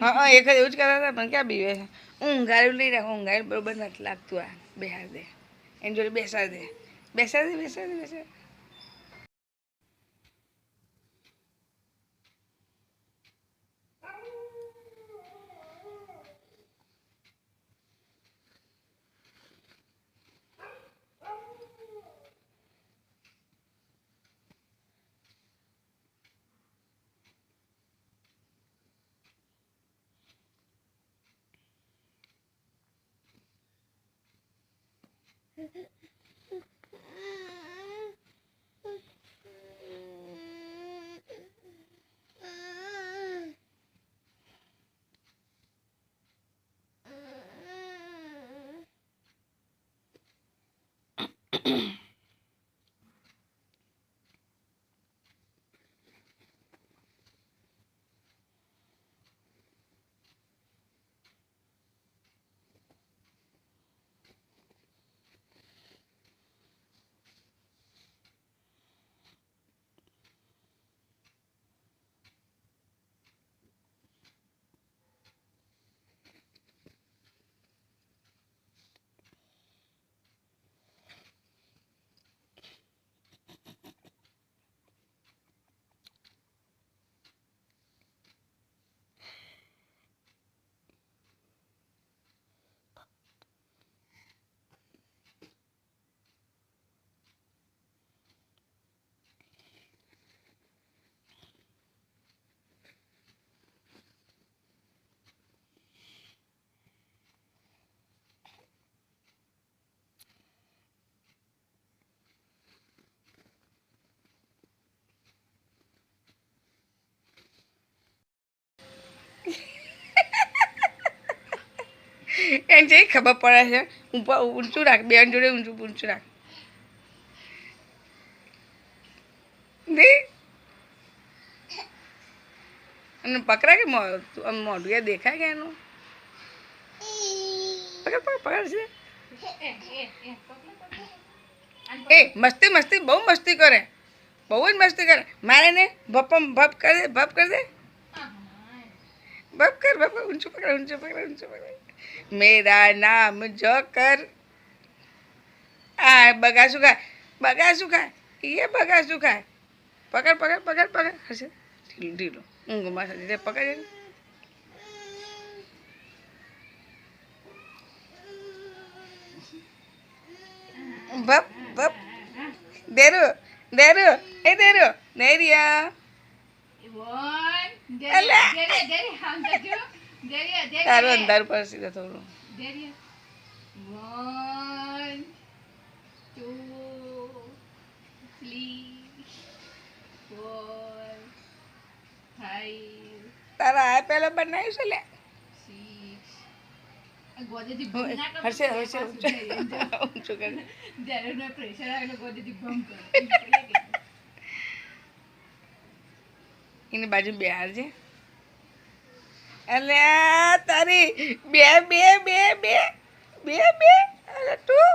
હા એક જ એવું જ કરતા હતા પણ ક્યાં બીવે છે ઊંઘાડું લઈ રાખો ઊંઘાડું બરોબર નથી લાગતું આ બેહાર દે એની જોડે બેસાડ દે બેસાડ દે બેસાડ દે બેસાડ એને જે ખબર પડે છે ઉપર ઊંચું રાખ બેન જોડે ઊંચું ઊંચું રાખ દે અને પકડા કે મોઢું એ દેખાય કે એનું પકડ પકડ પકડ છે એ મસ્તી મસ્તી બહુ મસ્તી કરે બહુ જ મસ્તી કરે મારે ને ભપ ભપ કરી દે ભપ કરી દે ભપ કર ભપ ઊંચું પકડ ઊંચું પકડ ઊંચું પકડ મેરા નામ જોકર આ બગાસું ખાય બગાસું ખાય એ બગાસું ખાય પકડ પકડ પકડ પકડ હશે ઢીલું ઢીલું ઊંઘમાં સાથે પકડ ભપ ભપ દેરો દેરો એ દેરો દેરિયા તારું અંધારું પડશે થોડું તારા આ પેલા બનાવ્યું છે લે હશે હશે ઊંચું કરે એની બાજુ બિહાર છે એટલે તારી બે બે બે બે બે બે અરે તું